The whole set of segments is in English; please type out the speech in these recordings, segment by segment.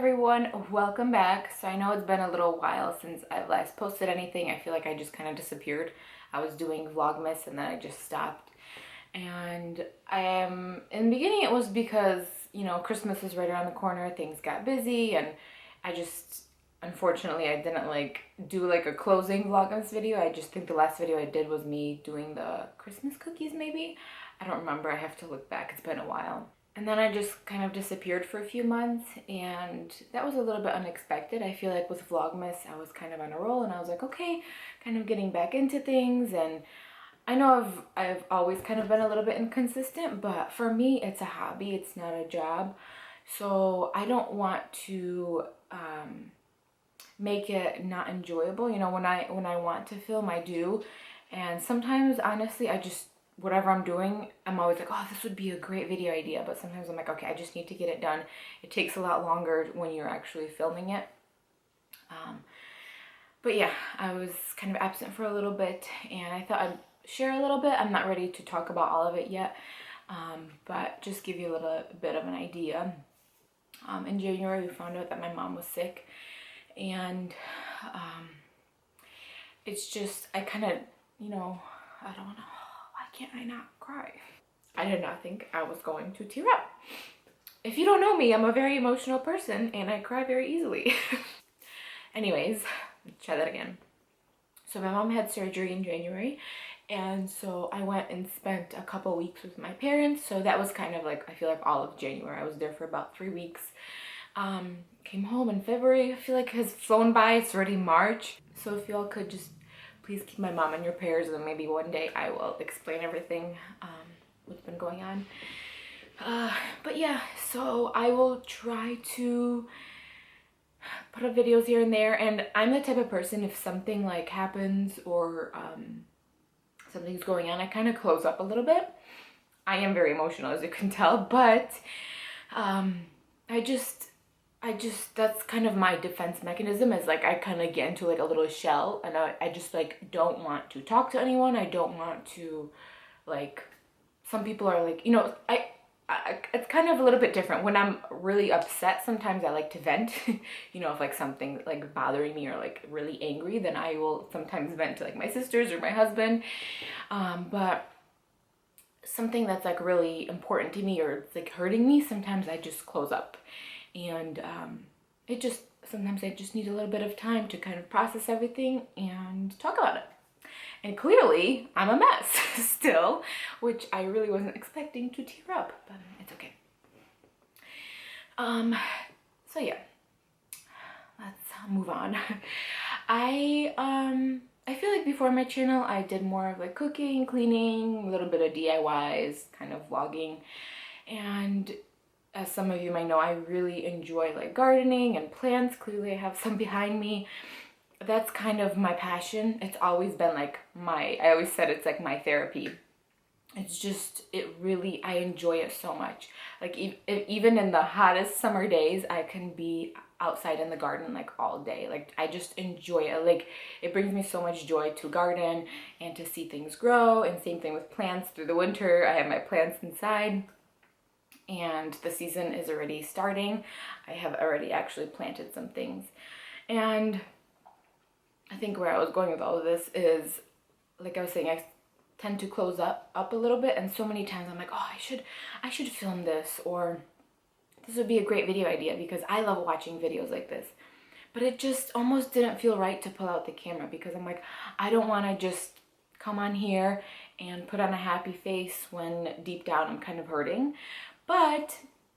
everyone, welcome back. So I know it's been a little while since I've last posted anything. I feel like I just kind of disappeared. I was doing Vlogmas and then I just stopped. And in the beginning it was because, you know, Christmas was right around the corner, things got busy, and unfortunately I didn't do a closing Vlogmas video. I just think the last video I did was me doing the Christmas cookies maybe. I don't remember, I have to look back, it's been a while. And then I just kind of disappeared for a few months, and that was a little bit unexpected. I feel like with Vlogmas, I was kind of on a roll, and I was like, okay, kind of getting back into things. And I know I've always kind of been a little bit inconsistent, but for me, it's a hobby. It's not a job. So I don't want to make it not enjoyable. You know, when I want to film, I do. And sometimes, honestly, whatever I'm doing, I'm always like, oh, this would be a great video idea. But sometimes I'm like, okay, I just need to get it done. It takes a lot longer when you're actually filming it. But yeah, I was kind of absent for a little bit, and I thought I'd share a little bit. I'm not ready to talk about all of it yet, but just give you a little bit of an idea. In January, we found out that my mom was sick, and it's just, I kind of, you know, I don't know. Why can't I not cry? I did not think I was going to tear up. If you don't know me, I'm a very emotional person and I cry very easily. Anyways, try that again. So my mom had surgery in January, and so I went and spent a couple weeks with my parents. So that was kind of like, I feel like all of January. I was there for about 3 weeks. Came home in February. I feel like it has flown by. It's already March. So if y'all could just please keep my mom in your prayers, and then maybe one day I will explain everything, what's been going on. But yeah, so I will try to put up videos here and there, and I'm the type of person, if something like happens or something's going on, I kind of close up a little bit. I am very emotional, as you can tell, but that's kind of my defense mechanism, is like I kind of get into like a little shell, and I just like don't want to talk to anyone. I don't want to, like, some people are like, you know, it's kind of a little bit different. When I'm really upset, sometimes I like to vent. You know, if like something like bothering me or like really angry, then I will sometimes vent to like my sisters or my husband. But something that's like really important to me or it's like hurting me, sometimes I just close up. And sometimes I just need a little bit of time to kind of process everything and talk about it. And clearly, I'm a mess still, which I really wasn't expecting to tear up, but it's okay. So yeah, let's move on. I feel like before my channel, I did more of like cooking, cleaning, a little bit of DIYs, kind of vlogging. And as some of you might know, I really enjoy like gardening and plants. Clearly I have some behind me. That's kind of my passion. It's always been like I always said it's like my therapy. It's just, I enjoy it so much. Like even in the hottest summer days, I can be outside in the garden like all day. Like I just enjoy it. Like it brings me so much joy to garden and to see things grow, and same thing with plants through the winter. I have my plants inside. And the season is already starting. I have already actually planted some things. And I think where I was going with all of this is, like I was saying, I tend to close up a little bit. And so many times I'm like, oh, I should film this, or this would be a great video idea, because I love watching videos like this. But it just almost didn't feel right to pull out the camera, because I'm like, I don't want to just come on here and put on a happy face when deep down I'm kind of hurting. But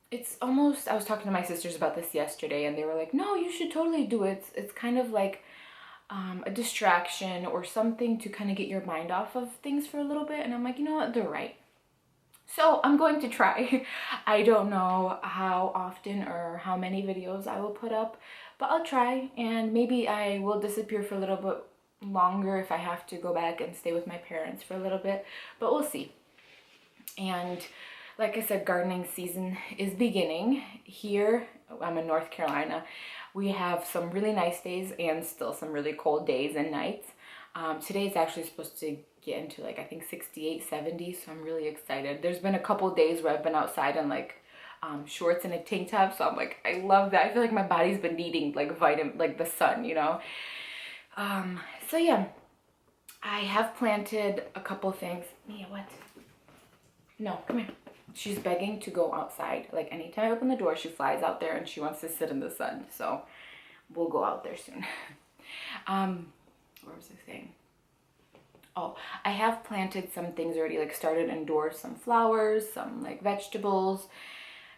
it's almost, I was talking to my sisters about this yesterday, and they were like, no, you should totally do it. It's kind of like a distraction or something to kind of get your mind off of things for a little bit. And I'm like, you know what, they're right. So I'm going to try. I don't know how often or how many videos I will put up, but I'll try, and maybe I will disappear for a little bit longer if I have to go back and stay with my parents for a little bit, but we'll see. And like I said, gardening season is beginning. Here, I'm in North Carolina. We have some really nice days and still some really cold days and nights. Today is actually supposed to get into like, I think 68, 70, so I'm really excited. There's been a couple days where I've been outside and like shorts and a tank top. So I'm like, I love that. I feel like my body's been needing like like the sun, you know? So yeah, I have planted a couple things. Mia, what? No, come here. She's begging to go outside. Like anytime I open the door, she flies out there and she wants to sit in the sun. So we'll go out there soon. What was I saying? Oh, I have planted some things already, like started indoors, some flowers, some like vegetables.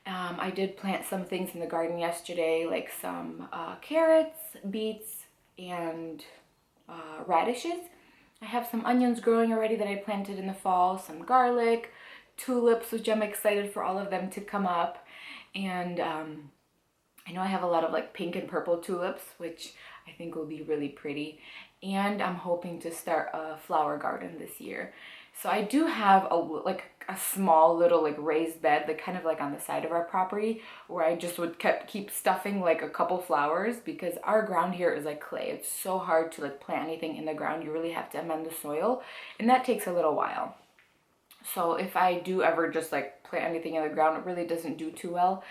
I did plant some things in the garden yesterday, like some carrots, beets, and radishes. I have some onions growing already that I planted in the fall, some garlic, tulips, which I'm excited for all of them to come up. And I know I have a lot of like pink and purple tulips, which I think will be really pretty. And I'm hoping to start a flower garden this year. So I do have a small little like raised bed, like kind of like on the side of our property, where I just would keep stuffing like a couple flowers, because our ground here is like clay. It's so hard to like plant anything in the ground. You really have to amend the soil, and that takes a little while. So if I do ever just like plant anything in the ground, it really doesn't do too well,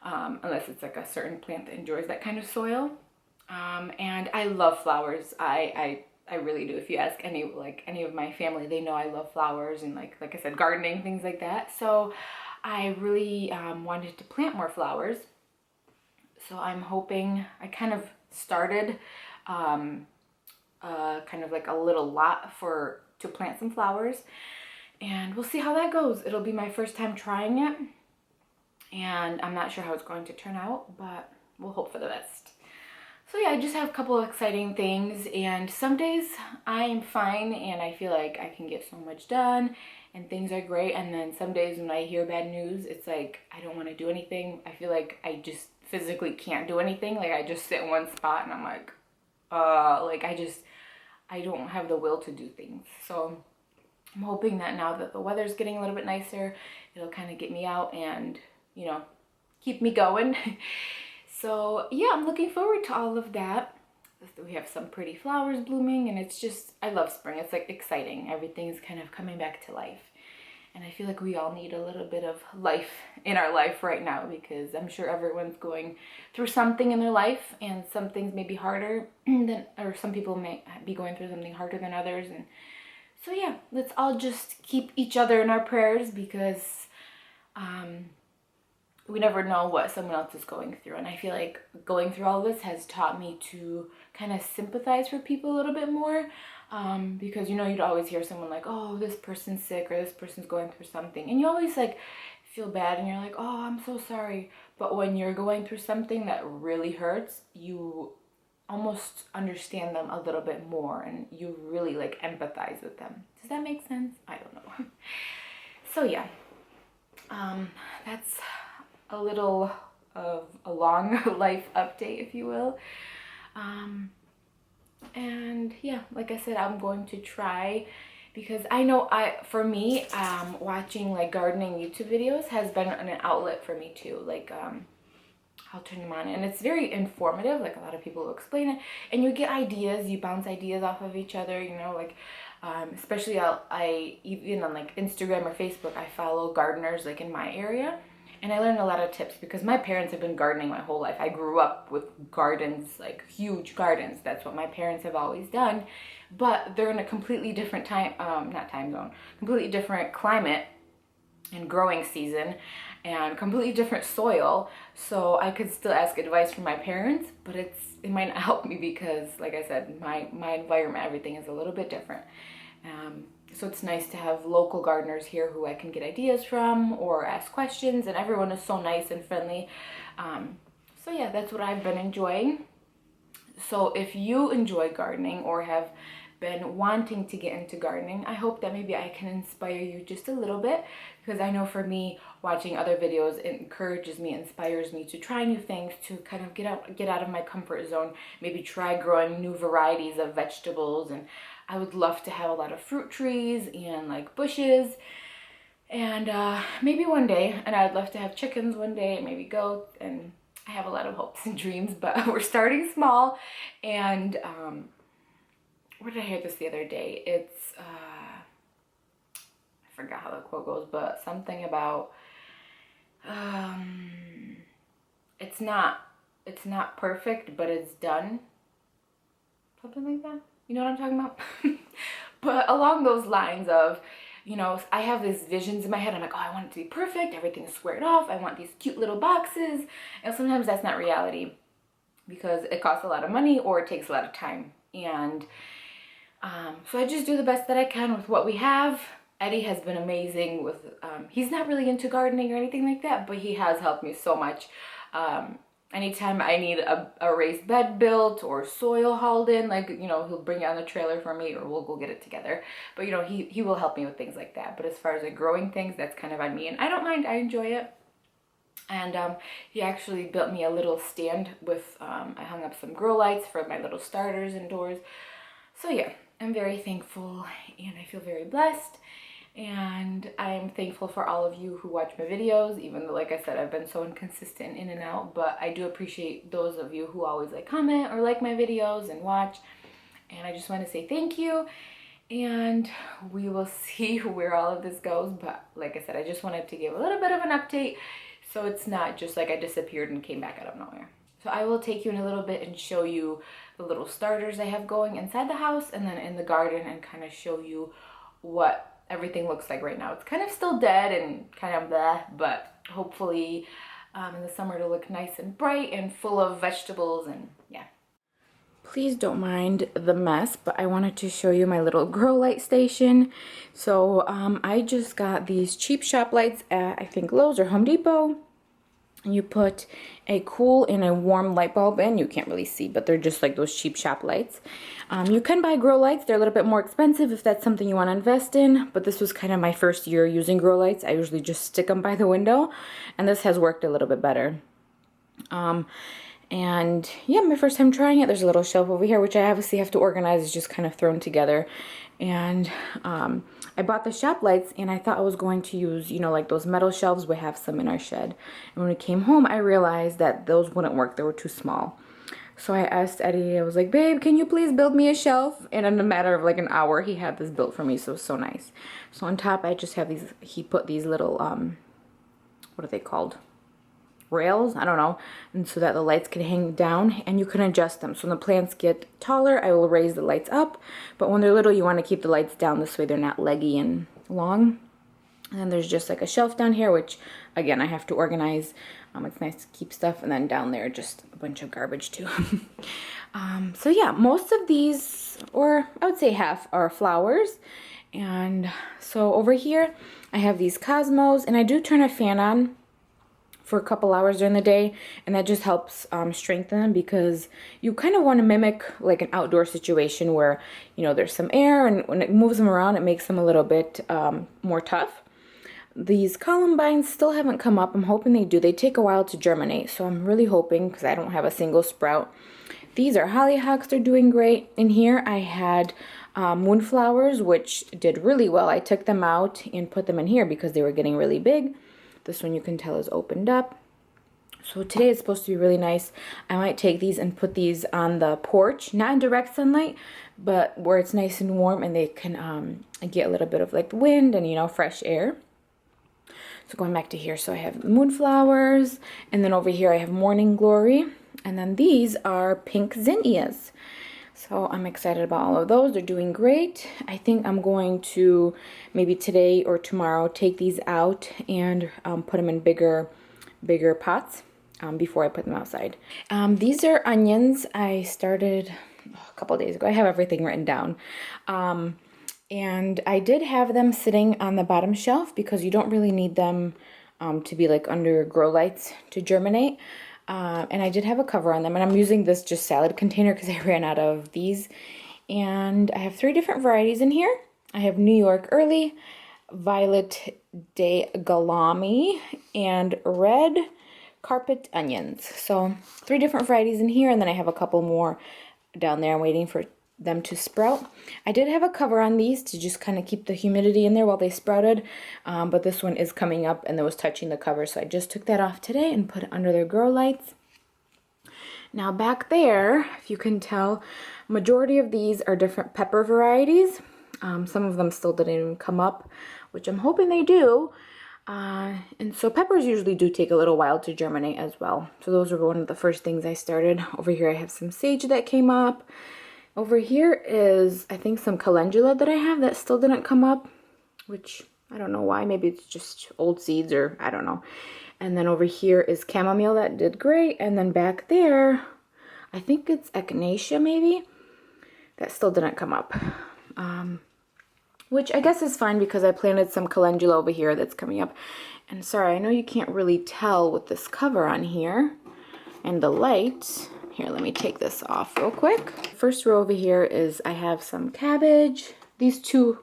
unless it's like a certain plant that enjoys that kind of soil. And I love flowers. I really do. If you ask any of my family, they know I love flowers and like I said, gardening, things like that. So I really wanted to plant more flowers. So I'm hoping, I kind of started kind of like a little lot to plant some flowers, and we'll see how that goes. It'll be my first time trying it, and I'm not sure how it's going to turn out, but we'll hope for the best. So yeah, I just have a couple of exciting things, and some days I'm fine and I feel like I can get so much done and things are great, and then some days when I hear bad news, it's like I don't want to do anything. I feel like I just physically can't do anything. Like I just sit in one spot and I'm like I don't have the will to do things. So I'm hoping that now that the weather's getting a little bit nicer, it'll kind of get me out and, you know, keep me going. So yeah, I'm looking forward to all of that. We have some pretty flowers blooming, and it's just, I love spring. It's like exciting. Everything's kind of coming back to life. And I feel like we all need a little bit of life in our life right now, because I'm sure everyone's going through something in their life, and some things may be harder than, or some people may be going through something harder than others. And so yeah, let's all just keep each other in our prayers, because we never know what someone else is going through. And I feel like going through all this has taught me to kind of sympathize for people a little bit more, because, you know, you'd always hear someone like, oh, this person's sick, or this person's going through something, and you always like feel bad and you're like, oh, I'm so sorry. But when you're going through something that really hurts, you almost understand them a little bit more, and you really like empathize with them. Does that make sense? I don't know. So yeah, that's a little of a long life update, if you will. And yeah, like I said, I'm going to try, because I know for me, watching like gardening YouTube videos has been an outlet for me too. Like, I'll turn them on and it's very informative. Like, a lot of people will explain it, and you get ideas, you bounce ideas off of each other, you know, like, especially I even on like Instagram or Facebook, I follow gardeners like in my area. And I learned a lot of tips, because my parents have been gardening my whole life. I grew up with gardens, like huge gardens. That's what my parents have always done. But they're in a completely different completely different climate and growing season, and completely different soil. So I could still ask advice from my parents, but it might not help me, because like I said, my environment, everything is a little bit different. So it's nice to have local gardeners here who I can get ideas from or ask questions, and everyone is so nice and friendly. So yeah, that's what I've been enjoying. So if you enjoy gardening or have been wanting to get into gardening, I hope that maybe I can inspire you just a little bit, because I know for me, watching other videos, it encourages me, inspires me to try new things, to kind of get out of my comfort zone, maybe try growing new varieties of vegetables. And I would love to have a lot of fruit trees and like bushes, and maybe one day, and I'd love to have chickens one day, maybe goats, and I have a lot of hopes and dreams, but we're starting small. And where did I hear this the other day? It's I forgot how the quote goes, but something about It's not perfect, but it's done. Something like that. You know what I'm talking about? But along those lines of, you know, I have these visions in my head. I'm like, oh, I want it to be perfect. Everything's squared off. I want these cute little boxes. And sometimes that's not reality because it costs a lot of money or it takes a lot of time. And so I just do the best that I can with what we have. Eddie has been amazing with, he's not really into gardening or anything like that, but he has helped me so much. Anytime I need a raised bed built or soil hauled in, like, you know, he'll bring it on the trailer for me or we'll go get it together. But, you know, he will help me with things like that. But as far as like growing things, that's kind of on me. And I don't mind. I enjoy it. And he actually built me a little stand with, I hung up some grow lights for my little starters indoors. So yeah, I'm very thankful and I feel very blessed. And I am thankful for all of you who watch my videos, even though, like I said, I've been so inconsistent in and out, but I do appreciate those of you who always like comment or like my videos and watch. And I just want to say thank you, and we will see where all of this goes. But like I said, I just wanted to give a little bit of an update so it's not just like I disappeared and came back out of nowhere. So I will take you in a little bit and show you the little starters I have going inside the house and then in the garden, and kind of show you what everything looks like right now. It's kind of still dead and kind of blah, but hopefully in the summer it'll look nice and bright and full of vegetables, and yeah. Please don't mind the mess, but I wanted to show you my little grow light station. So I just got these cheap shop lights at, I think, Lowe's or Home Depot. You put a cool and a warm light bulb in. You can't really see, but they're just like those cheap shop lights. You can buy grow lights. They're a little bit more expensive if that's something you want to invest in, but this was kind of my first year using grow lights. I usually just stick them by the window, and this has worked a little bit better. And yeah, my first time trying it. There's a little shelf over here, which I obviously have to organize. It's just kind of thrown together. And I bought the shop lights, and I thought I was going to use, you know, like those metal shelves. We have some in our shed. And when I came home, I realized that those wouldn't work. They were too small. So I asked Eddie, I was like, babe, can you please build me a shelf? And in a matter of like an hour, he had this built for me. So it was so nice. So on top, I just have these, he put these little, what are they called? Rails, I don't know, and so that the lights can hang down and you can adjust them. So when the plants get taller, I will raise the lights up, but when they're little, you want to keep the lights down, this way they're not leggy and long. And then there's just like a shelf down here, which again I have to organize. It's nice to keep stuff, and then down there just a bunch of garbage too. So yeah, most of these, or I would say half, are flowers. And so over here I have these cosmos, and I do turn a fan on for a couple hours during the day, and that just helps strengthen them, because you kind of want to mimic like an outdoor situation where, you know, there's some air, and when it moves them around, it makes them a little bit more tough. These columbines still haven't come up. I'm hoping they do. They take a while to germinate, so I'm really hoping, because I don't have a single sprout. These are hollyhocks. They're doing great. In here I had moonflowers, which did really well. I took them out and put them in here because they were getting really big. This one you can tell is opened up. So today is supposed to be really nice. I might take these and put these on the porch, not in direct sunlight, but where it's nice and warm and they can get a little bit of like wind and, you know, fresh air. So going back to here, so I have moonflowers, and then over here I have morning glory, and then these are pink zinnias. So I'm excited about all of those. They're doing great. I think I'm going to maybe today or tomorrow take these out and put them in bigger pots before I put them outside. These are onions. I started a couple days ago. I have everything written down. And I did have them sitting on the bottom shelf because you don't really need them to be like under grow lights to germinate. And I did have a cover on them, and I'm using this just salad container because I ran out of these. And I have 3 different varieties in here. I have New York Early, Violet de Galami, and Red Carpet Onions. So 3 different varieties in here, and then I have a couple more down there. I'm waiting for them to sprout. I did have a cover on these to just kind of keep the humidity in there while they sprouted, but this one is coming up and it was touching the cover, so I just took that off today and put it under their grow lights. Now back there, if you can tell, majority of these are different pepper varieties. Some of them still didn't even come up, which I'm hoping they do. And so peppers usually do take a little while to germinate as well. So those were one of the first things I started. Over here I have some sage that came up. Over here is, I think, some calendula that I have that still didn't come up, which I don't know why. Maybe it's just old seeds, or I don't know. And then over here is chamomile that did great. And then back there, I think it's echinacea maybe, that still didn't come up. Which I guess is fine because I planted some calendula over here that's coming up. And sorry, I know you can't really tell with this cover on here and the light. Here, let me take this off real quick. First row over here is I have some cabbage. These two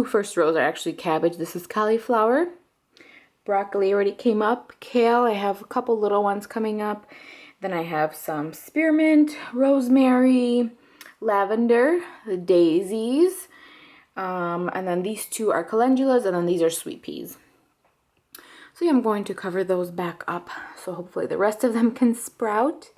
first rows are actually cabbage. This is cauliflower. Broccoli already came up. Kale, I have a couple little ones coming up. Then I have some spearmint, rosemary, lavender, the daisies, and then these two are calendulas, and then these are sweet peas. So yeah, I'm going to cover those back up, so hopefully the rest of them can sprout.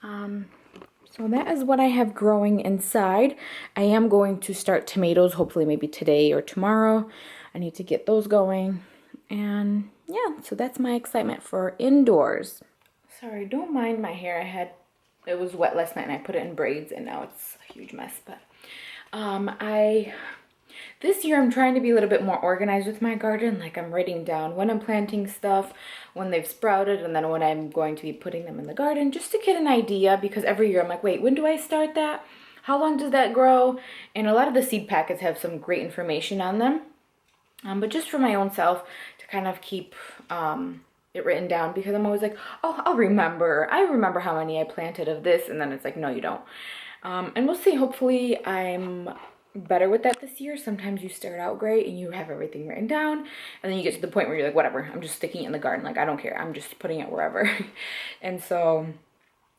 So that is what I have growing inside. I am going to start tomatoes, hopefully maybe today or tomorrow. I need to get those going. And yeah, so that's my excitement for indoors. Sorry, don't mind my hair. It was wet last night and I put it in braids and now it's a huge mess. But this year I'm trying to be a little bit more organized with my garden. Like, I'm writing down when I'm planting stuff, when they've sprouted, and then when I'm going to be putting them in the garden, just to get an idea, because every year I'm like, wait, when do I start that? How long does that grow? And a lot of the seed packets have some great information on them. But just for my own self, to kind of keep it written down, because I'm always like, oh, I'll remember. I remember how many I planted of this, and then it's like, no, you don't. And we'll see. Hopefully I'm better with that this year. Sometimes you start out great and you have everything written down, and then you get to the point where you're like, whatever, I'm just sticking it in the garden. Like, I don't care. I'm just putting it wherever. And so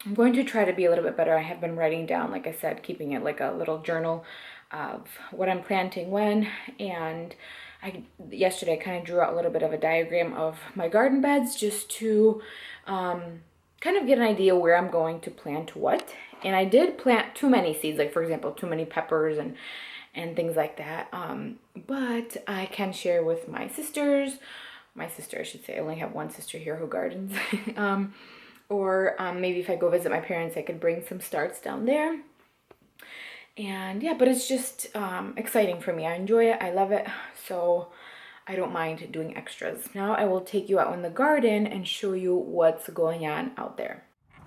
I'm going to try to be a little bit better. I have been writing down, like I said, keeping it like a little journal of what I'm planting when. And yesterday I kind of drew out a little bit of a diagram of my garden beds, just to kind of get an idea where I'm going to plant what. And I did plant too many seeds, like for example, too many peppers and things like that. But I can share with my sisters. My sister, I should say. I only have one sister here who gardens. Or maybe if I go visit my parents, I could bring some starts down there. And yeah, but it's just exciting for me. I enjoy it. I love it. So I don't mind doing extras. Now I will take you out in the garden and show you what's going on out there.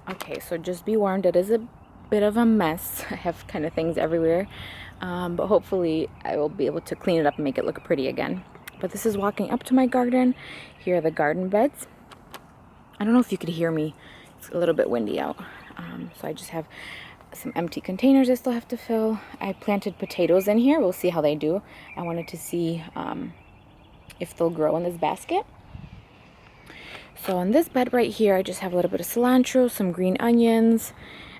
Okay, so just be warned, it is a bit of a mess. I have kind of things everywhere. But hopefully I will be able to clean it up and make it look pretty again. But this is walking up to my garden. Here are the garden beds. I don't know if you could hear me. It's a little bit windy out. So I just have some empty containers I still have to fill. I planted potatoes in here. We'll see how they do. I wanted to see if they'll grow in this basket. So on this bed right here, I just have a little bit of cilantro, some green onions,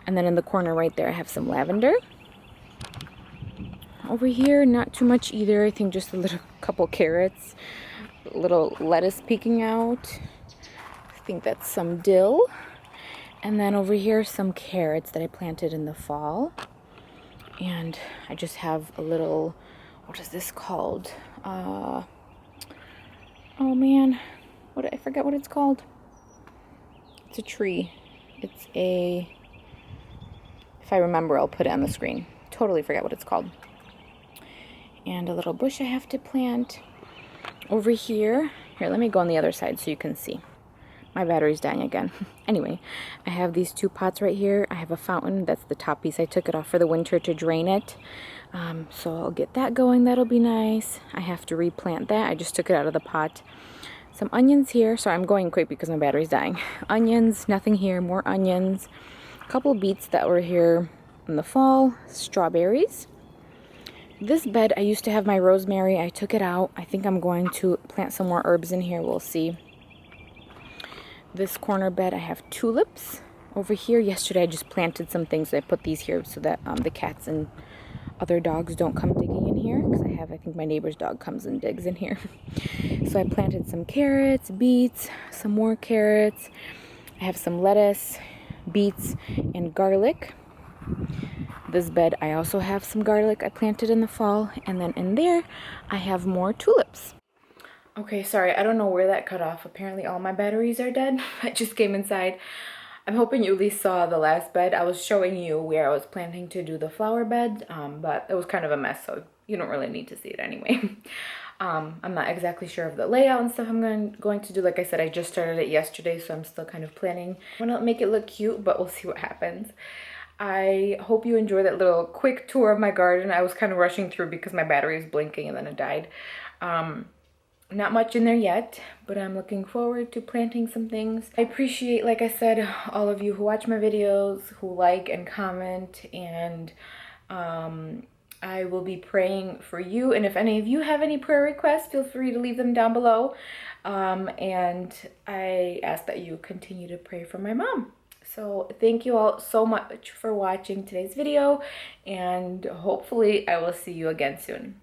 and then in the corner right there, I have some lavender. Over here, not too much either. I think just a little couple carrots, a little lettuce peeking out. I think that's some dill. And then over here, some carrots that I planted in the fall. And I just have a little, what is this called? Oh man, I forget what it's called. It's a tree. It's if I remember, I'll put it on the screen. Totally forget what it's called. And a little bush I have to plant. Over here, let me go on the other side so you can see. My battery's dying again. Anyway, I have these two pots right here. I have a fountain. That's the top piece. I took it off for the winter to drain it. So I'll get that going. That'll be nice. I have to replant that. I just took it out of the pot. Some onions here. Sorry, I'm going quick because my battery's dying. Onions, nothing here. More onions. A couple beets that were here in the fall. Strawberries. This bed, I used to have my rosemary. I took it out. I think I'm going to plant some more herbs in here. We'll see. This corner bed, I have tulips. Over here, yesterday I just planted some things. So I put these here so that the cats and other dogs don't come digging in here. Because I think my neighbor's dog comes and digs in here. So I planted some carrots, beets, some more carrots. I have some lettuce, beets, and garlic. This bed, I also have some garlic I planted in the fall. And then in there, I have more tulips. Okay, sorry, I don't know where that cut off. Apparently all my batteries are dead. I just came inside. I'm hoping you at least saw the last bed. I was showing you where I was planning to do the flower bed, but it was kind of a mess, so you don't really need to see it anyway. I'm not exactly sure of the layout and stuff I'm going to do. Like I said, I just started it yesterday, so I'm still kind of planning. I want to make it look cute, but we'll see what happens. I hope you enjoyed that little quick tour of my garden. I was kind of rushing through because my battery is blinking and then it died. Not much in there yet, but I'm looking forward to planting some things. I appreciate, like I said, all of you who watch my videos, who like and comment, and I will be praying for you. And if any of you have any prayer requests, feel free to leave them down below. And I ask that you continue to pray for my mom. So thank you all so much for watching today's video, and hopefully I will see you again soon.